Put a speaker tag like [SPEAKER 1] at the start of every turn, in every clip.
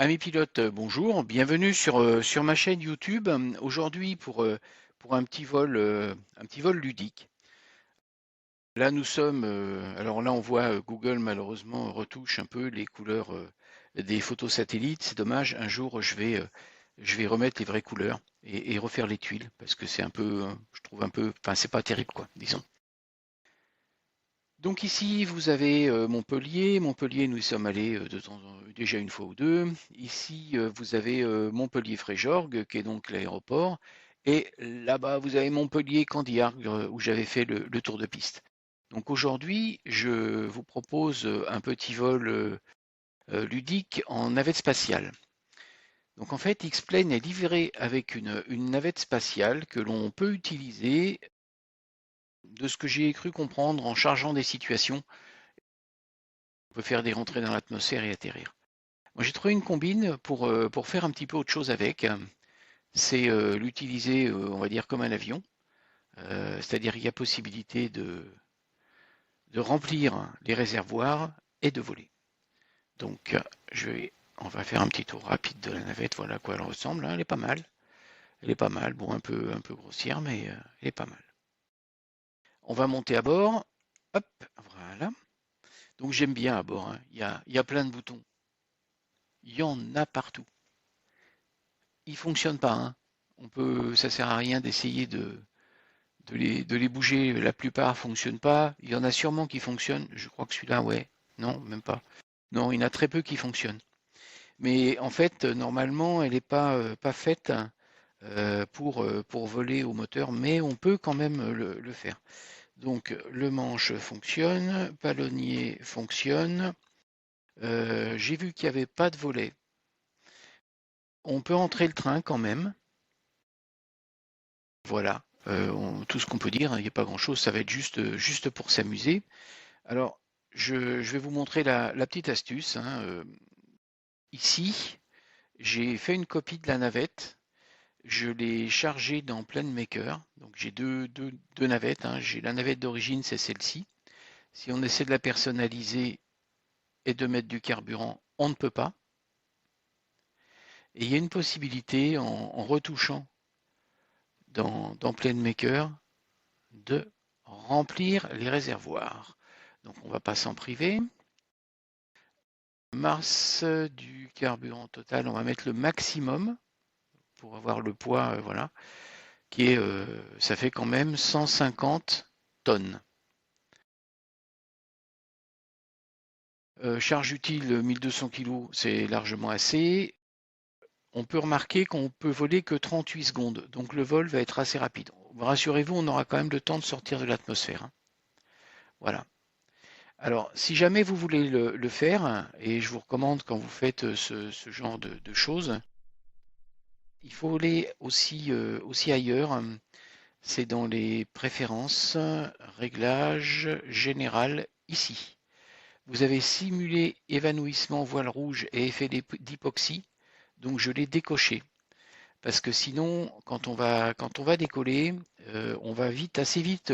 [SPEAKER 1] Amis pilotes, bonjour, bienvenue sur ma chaîne YouTube. Aujourd'hui pour un petit vol ludique. Là nous sommes, alors là on voit Google malheureusement retouche un peu les couleurs des photos satellites. C'est dommage, un jour je vais remettre les vraies couleurs et refaire les tuiles parce que c'est un peu, je trouve un peu, enfin c'est pas terrible quoi, disons. Donc ici, vous avez Montpellier. Montpellier, nous y sommes allés déjà une fois ou deux. Ici, vous avez Montpellier-Fréjorgues, qui est donc l'aéroport. Et là-bas, vous avez Montpellier-Candiargues, où j'avais fait le tour de piste. Donc aujourd'hui, je vous propose un petit vol ludique en navette spatiale. Donc en fait, X-Plane est livré avec une navette spatiale que l'on peut utiliser, de ce que j'ai cru comprendre, en chargeant des situations. On peut faire des rentrées dans l'atmosphère et atterrir. Moi, j'ai trouvé une combine pour faire un petit peu autre chose avec. C'est l'utiliser, on va dire, comme un avion. C'est-à-dire qu'il y a possibilité de remplir les réservoirs et de voler. Donc, on va faire un petit tour rapide de la navette. Voilà à quoi elle ressemble, hein. Elle est pas mal. Elle est pas mal. Bon, un peu grossière, mais elle est pas mal. On va monter à bord. Hop, voilà. Donc, j'aime bien à bord, hein. Il y a plein de boutons. Il y en a partout. Ils fonctionnent pas, hein. Ça sert à rien d'essayer de les bouger. La plupart fonctionnent pas. Il y en a sûrement qui fonctionnent. Je crois que celui-là, ouais. Non, même pas. Non, il y en a très peu qui fonctionnent. Mais en fait, normalement, elle n'est pas faite pour voler au moteur, mais on peut quand même le faire. Donc, le manche fonctionne, palonnier fonctionne. J'ai vu qu'il n'y avait pas de volet. On peut entrer le train quand même. Voilà, tout ce qu'on peut dire, hein, il n'y a pas grand-chose, ça va être juste pour s'amuser. Alors, je vais vous montrer la petite astuce, hein. Ici, j'ai fait une copie de la navette, je l'ai chargée dans PlaneMaker. Donc j'ai deux navettes, hein. J'ai la navette d'origine, c'est celle-ci. Si on essaie de la personnaliser et de mettre du carburant, on ne peut pas. Et il y a une possibilité en retouchant dans PlaneMaker de remplir les réservoirs. Donc on va pas s'en priver. Masse du carburant total, on va mettre le maximum pour avoir le poids, voilà, qui est, ça fait quand même 150 tonnes. Charge utile 1200 kg, c'est largement assez. On peut remarquer qu'on peut voler que 38 secondes, donc le vol va être assez rapide. Rassurez-vous, on aura quand même le temps de sortir de l'atmosphère, hein. Voilà. Alors, si jamais vous voulez le faire, et je vous recommande quand vous faites ce genre de choses, il faut aller aussi ailleurs. C'est dans les préférences, réglages, général, ici. Vous avez simulé évanouissement voile rouge et effet d'hypoxie, donc je l'ai décoché. Parce que sinon, quand on va décoller, on va assez vite,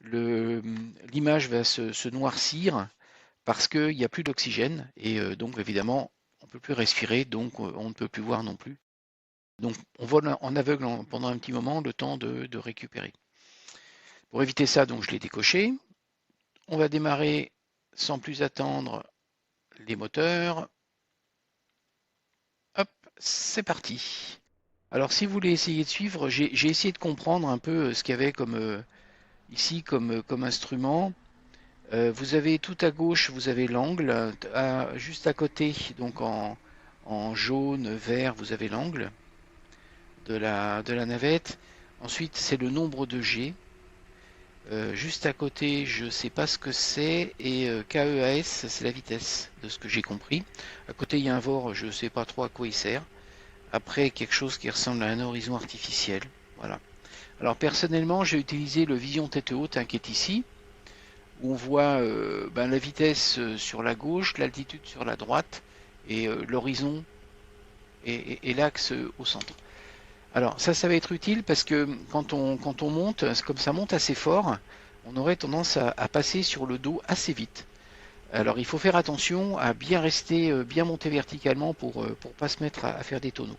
[SPEAKER 1] l'image va se noircir parce qu'il n'y a plus d'oxygène et donc évidemment on ne peut plus respirer, donc on ne peut plus voir non plus. Donc on vole en aveugle pendant un petit moment, le temps de récupérer. Pour éviter ça, donc je l'ai décoché. On va démarrer sans plus attendre les moteurs. Hop, c'est parti. Alors si vous voulez essayer de suivre, j'ai essayé de comprendre un peu ce qu'il y avait ici comme instrument. Vous avez tout à gauche, vous avez l'angle. Juste à côté, donc en jaune, vert, vous avez l'angle de la navette. Ensuite, c'est le nombre de G. Juste à côté, je ne sais pas ce que c'est. Et KEAS, c'est la vitesse, de ce que j'ai compris. À côté, il y a un VOR, je ne sais pas trop à quoi il sert. Après, quelque chose qui ressemble à un horizon artificiel. Voilà. Alors personnellement, j'ai utilisé le Vision tête haute, hein, qui est ici, où on voit la vitesse sur la gauche, l'altitude sur la droite, et l'horizon et l'axe au centre. Alors ça va être utile parce que quand on monte, comme ça monte assez fort, on aurait tendance à passer sur le dos assez vite. Alors il faut faire attention à bien rester, bien monter verticalement pour pas se mettre à faire des tonneaux.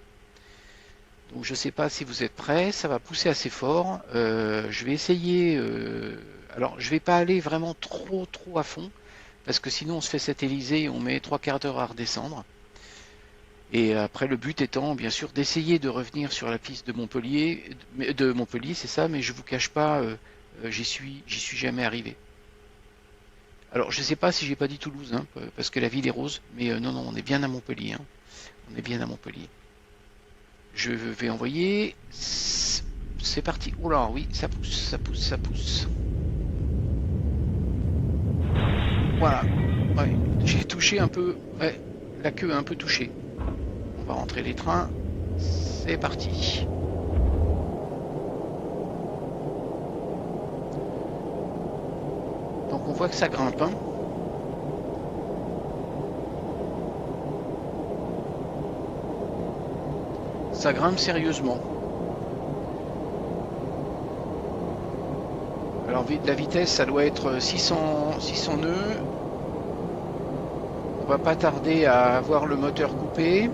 [SPEAKER 1] Donc je ne sais pas si vous êtes prêts, ça va pousser assez fort. Je vais essayer. Alors je vais pas aller vraiment trop à fond, parce que sinon on se fait satelliser et on met 3/4 d'heure à redescendre. Et après le but étant bien sûr d'essayer de revenir sur la piste de Montpellier, c'est ça, mais je vous cache pas, j'y suis jamais arrivé. Alors je sais pas si j'ai pas dit Toulouse, hein, parce que la ville est rose, mais non, non, on est bien à Montpellier, hein. On est bien à Montpellier. Je vais envoyer. C'est parti. Oh là, oui, ça pousse, ça pousse, ça pousse. Voilà. Ouais, j'ai touché un peu. Ouais, la queue a un peu touché. On va rentrer les trains. C'est parti. Donc on voit que ça grimpe, hein. Ça grimpe sérieusement. Alors la vitesse, ça doit être 600 nœuds. On va pas tarder à avoir le moteur coupé.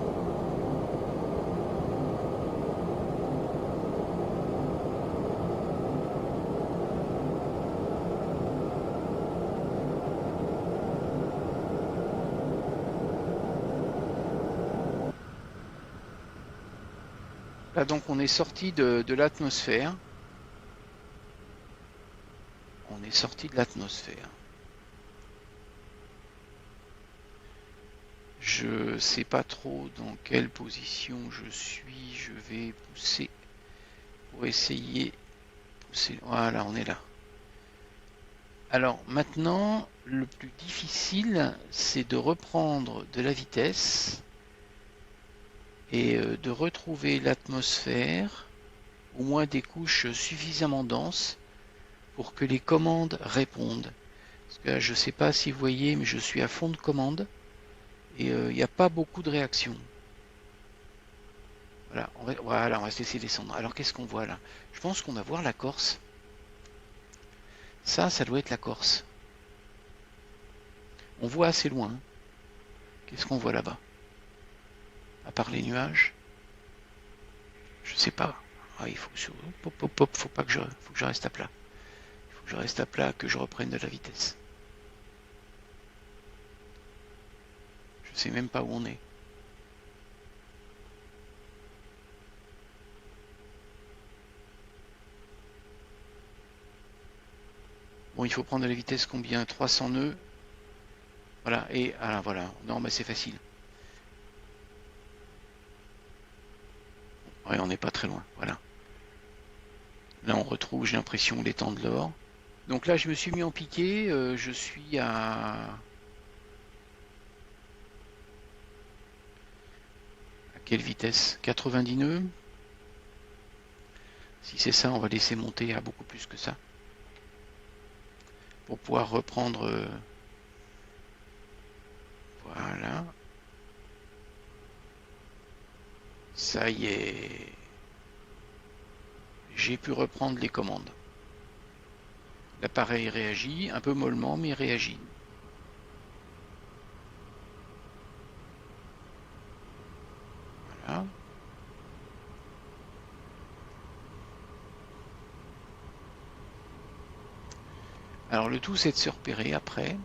[SPEAKER 1] Là donc on est sorti de l'atmosphère. On est sorti de l'atmosphère. Je sais pas trop dans quelle position je suis. Je vais pousser pour essayer. Pousser. Voilà, on est là. Alors maintenant, le plus difficile, c'est de reprendre de la vitesse et de retrouver l'atmosphère, au moins des couches suffisamment denses pour que les commandes répondent. Parce que là, je ne sais pas si vous voyez, mais je suis à fond de commande et il n'y a pas beaucoup de réactions. Voilà, on va se laisser descendre. Alors qu'est-ce qu'on voit là? Je pense qu'on va voir la Corse. Ça doit être la Corse. On voit assez loin. Qu'est-ce qu'on voit là-bas? À part les nuages? Je sais pas. Ah, il faut que faut pas que faut que je reste à plat. Il faut que je reste à plat, que je reprenne de la vitesse. Je sais même pas où on est. Bon, il faut prendre de la vitesse combien? 300 nœuds. Voilà, et ah, voilà. Non, mais c'est facile. Ouais, on n'est pas très loin. Voilà. Là, on retrouve, j'ai l'impression, l'étang de l'or. Donc là, je me suis mis en piqué. Je suis à quelle vitesse? 90 nœuds. Si c'est ça, on va laisser monter à beaucoup plus que ça. Pour pouvoir reprendre. Voilà. Ça y est. J'ai pu reprendre les commandes. L'appareil réagit, un peu mollement, mais il réagit. Voilà. Alors le tout, c'est de se repérer après.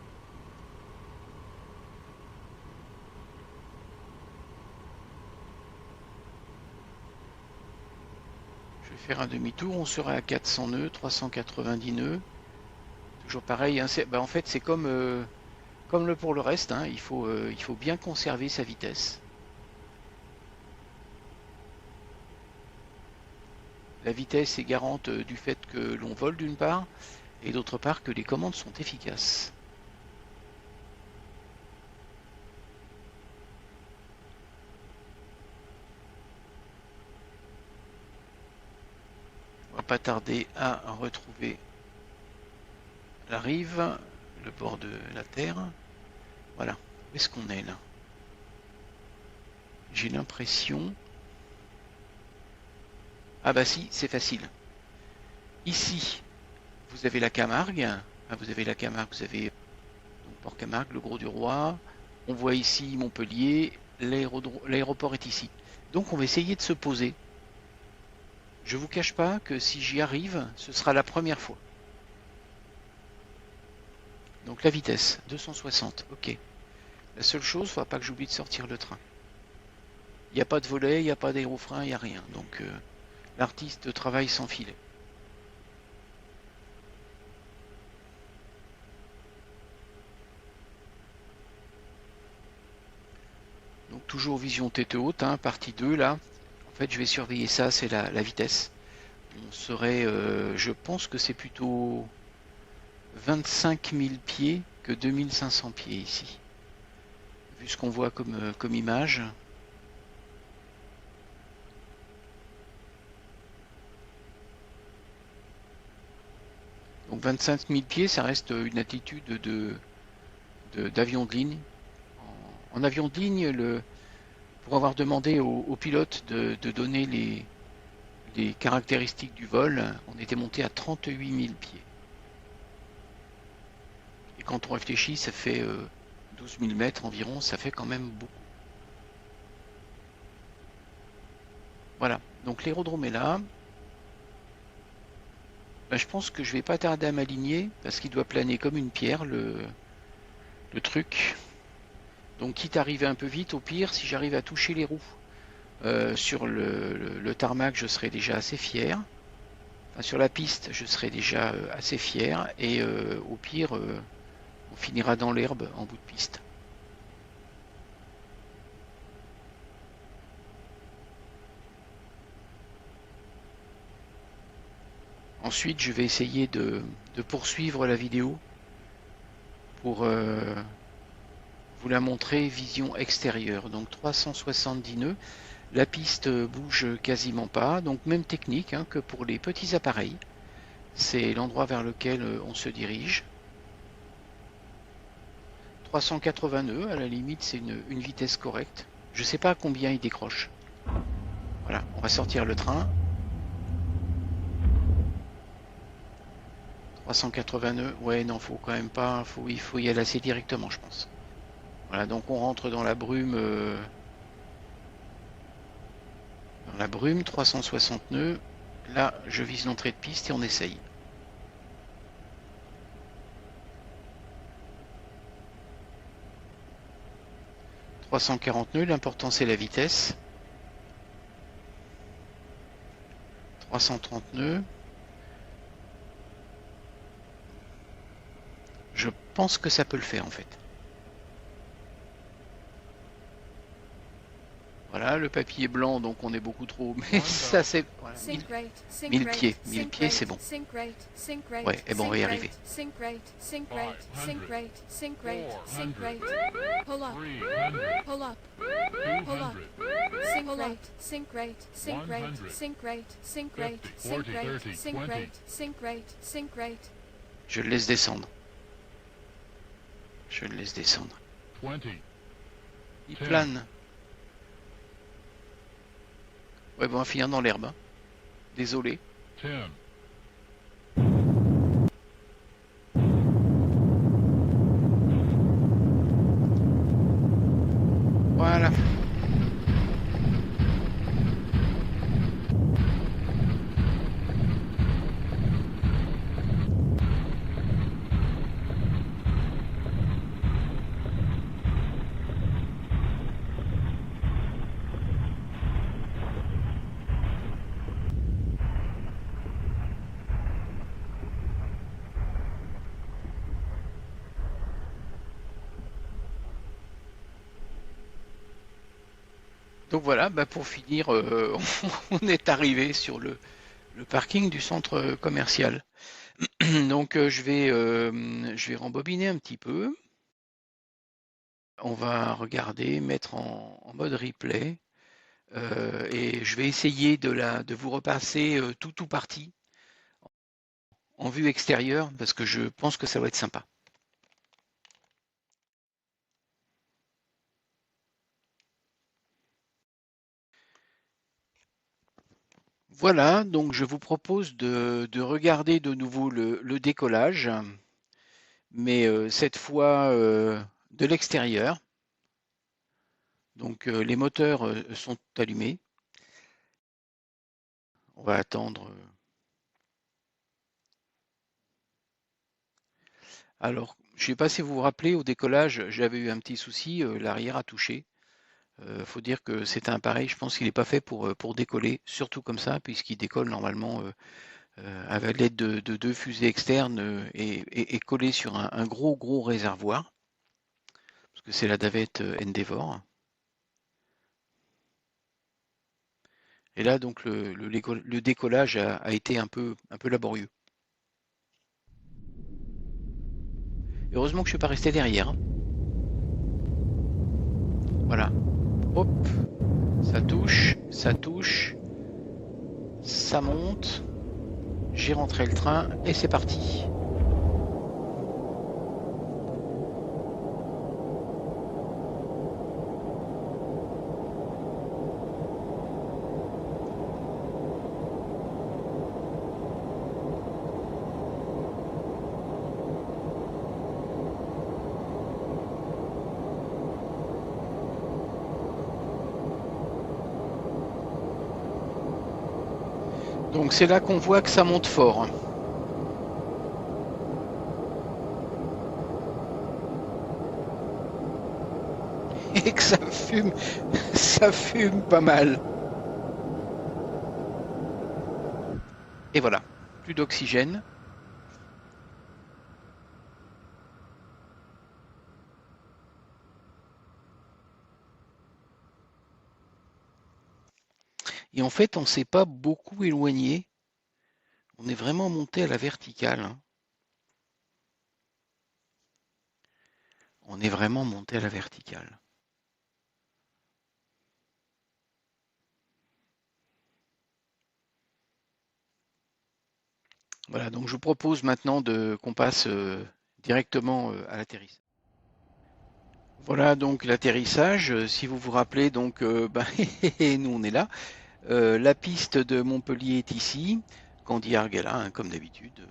[SPEAKER 1] Je vais faire un demi-tour, on sera à 400 nœuds, 390 nœuds. Toujours pareil, hein, en fait c'est comme pour le reste, hein, il faut bien conserver sa vitesse. La vitesse est garante du fait que l'on vole d'une part, et d'autre part que les commandes sont efficaces. On va pas tarder à retrouver la rive, le bord de la terre. Voilà. Où est-ce qu'on est là? J'ai l'impression... Ah bah si, c'est facile. Ici, vous avez la Camargue. Ah, vous avez la Camargue, vous avez Port-Camargue, le Gros du Roi. On voit ici Montpellier, l'aéroport est ici. Donc on va essayer de se poser. Je vous cache pas que si j'y arrive, ce sera la première fois. Donc la vitesse, 260, ok. La seule chose, il ne faudra pas que j'oublie de sortir le train. Il n'y a pas de volet, il n'y a pas d'aérofrein, il n'y a rien. Donc l'artiste travaille sans filet. Donc toujours vision tête haute, hein, partie 2 là. En fait, je vais surveiller ça, c'est la vitesse. On serait, je pense que c'est plutôt 25 000 pieds que 2500 pieds ici. Vu ce qu'on voit comme image. Donc 25 000 pieds, ça reste une altitude d'avion de ligne. En avion de ligne, pour avoir demandé au pilote de donner les caractéristiques du vol, on était monté à 38 000 pieds. Et quand on réfléchit, ça fait 12 000 mètres environ, ça fait quand même beaucoup. Voilà, donc l'aérodrome est là. Ben, je pense que je vais pas tarder à m'aligner parce qu'il doit planer comme une pierre le truc. Donc quitte à arriver un peu vite, au pire, si j'arrive à toucher les roues sur le tarmac, je serai déjà assez fier. Enfin, sur la piste, je serai déjà assez fier. Et au pire, on finira dans l'herbe en bout de piste. Ensuite, je vais essayer de poursuivre la vidéo pour vous la montrer vision extérieure. Donc 370 nœuds. La piste bouge quasiment pas. Donc même technique hein, que pour les petits appareils. C'est l'endroit vers lequel on se dirige. 380 nœuds, à la limite, c'est une vitesse correcte. Je ne sais pas à combien il décroche. Voilà, on va sortir le train. 380 nœuds, ouais, non, faut quand même pas, il faut y aller assez directement, je pense. Voilà, donc on rentre dans la brume. Dans la brume, 360 nœuds. Là, je vise l'entrée de piste et on essaye. « 340 nœuds, l'important c'est la vitesse. 330 nœuds. Je pense que ça peut le faire en fait. Voilà, le papier est blanc, donc on est beaucoup trop. Mais ça, c'est. Voilà, 1000 pieds. 1000 pieds, c'est bon. Ouais, et bon, on va y arriver. Je le laisse descendre. Je le laisse descendre. Il plane. Ouais, bon, on va finir dans l'herbe. Hein. Désolé.
[SPEAKER 2] 10.
[SPEAKER 1] Voilà. Donc voilà, bah pour finir, on est arrivé sur le parking du centre commercial. Donc je vais rembobiner un petit peu. On va regarder, mettre en mode replay. Et je vais essayer de vous repasser tout parti en vue extérieure parce que je pense que ça va être sympa. Voilà, donc je vous propose de regarder de nouveau le décollage. mais cette fois de l'extérieur. Donc les moteurs sont allumés. On va attendre. Alors, je ne sais pas si vous vous rappelez, au décollage, j'avais eu un petit souci, l'arrière a touché. Faut dire que c'est un appareil, je pense qu'il n'est pas fait pour décoller, surtout comme ça, puisqu'il décolle normalement avec l'aide de deux fusées externes et collé sur un gros réservoir, parce que c'est la navette Endeavour. Et là, donc, le décollage a été un peu laborieux. Heureusement que je ne suis pas resté derrière. Voilà. Hop, ça touche, ça monte. J'ai rentré le train et c'est parti. Donc c'est là qu'on voit que ça monte fort. Et que ça fume pas mal. Et voilà, plus d'oxygène. Et en fait, on ne s'est pas beaucoup éloigné. On est vraiment monté à la verticale, hein. On est vraiment monté à la verticale. Voilà, donc je vous propose maintenant qu'on passe directement à l'atterrissage. Voilà donc l'atterrissage. Si vous vous rappelez, donc nous on est là. La piste de Montpellier est ici. Candy Argala, hein, comme d'habitude.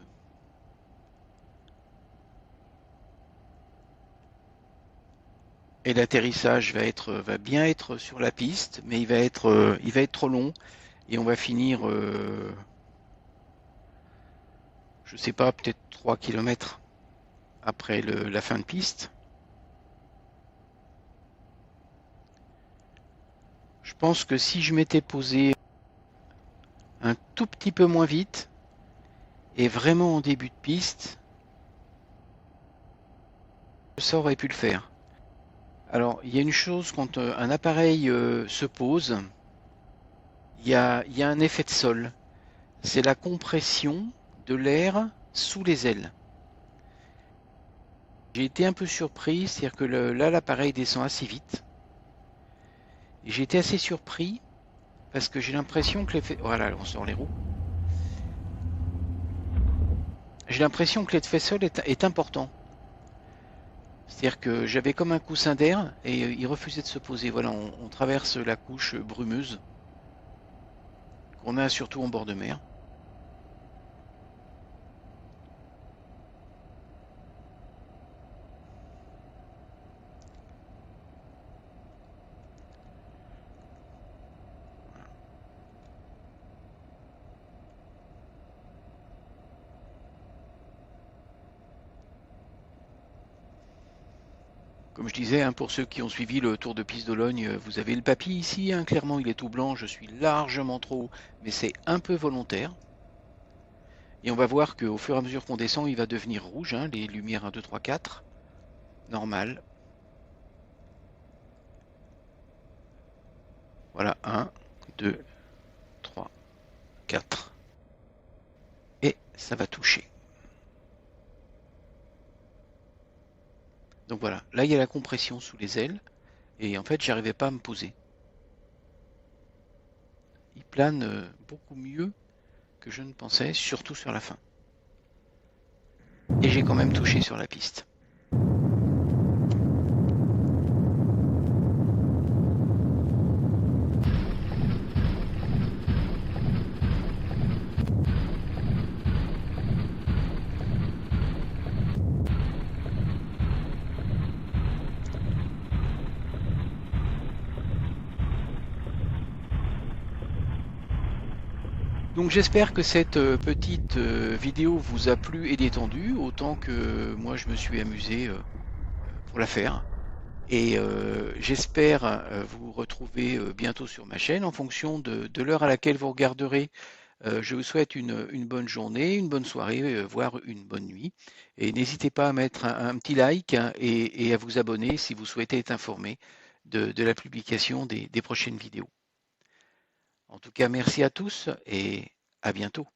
[SPEAKER 1] Et l'atterrissage va bien être sur la piste, mais il va être trop long et on va finir, je sais pas, peut-être 3 km après la fin de piste. Je pense que si je m'étais posé un tout petit peu moins vite et vraiment en début de piste, ça aurait pu le faire. Alors, il y a une chose quand un appareil se pose, il y a un effet de sol. C'est la compression de l'air sous les ailes. J'ai été un peu surpris, c'est-à-dire que là, l'appareil descend assez vite. Et j'ai été assez surpris parce que j'ai l'impression que l'effet... Voilà, on sort les roues. J'ai l'impression que l'effet sol est important. C'est-à-dire que j'avais comme un coussin d'air et il refusait de se poser. Voilà, on traverse la couche brumeuse qu'on a surtout en bord de mer. Comme je disais, hein, pour ceux qui ont suivi le Tour de Piste d'Ologne, vous avez le papy ici, hein, clairement il est tout blanc, je suis largement trop haut, mais c'est un peu volontaire. Et on va voir qu'au fur et à mesure qu'on descend, il va devenir rouge, hein, les lumières 1, 2, 3, 4. Normal. Voilà, 1, 2, 3, 4. Et ça va toucher. Donc voilà, là il y a la compression sous les ailes, et en fait j'arrivais pas à me poser. Il plane beaucoup mieux que je ne pensais, surtout sur la fin. Et j'ai quand même touché sur la piste. Donc j'espère que cette petite vidéo vous a plu et détendu, autant que moi je me suis amusé pour la faire. Et j'espère vous retrouver bientôt sur ma chaîne en fonction de l'heure à laquelle vous regarderez. Je vous souhaite une bonne journée, une bonne soirée, voire une bonne nuit. Et n'hésitez pas à mettre un petit like, hein, et à vous abonner si vous souhaitez être informé de la publication des prochaines vidéos. En tout cas, merci à tous et à bientôt.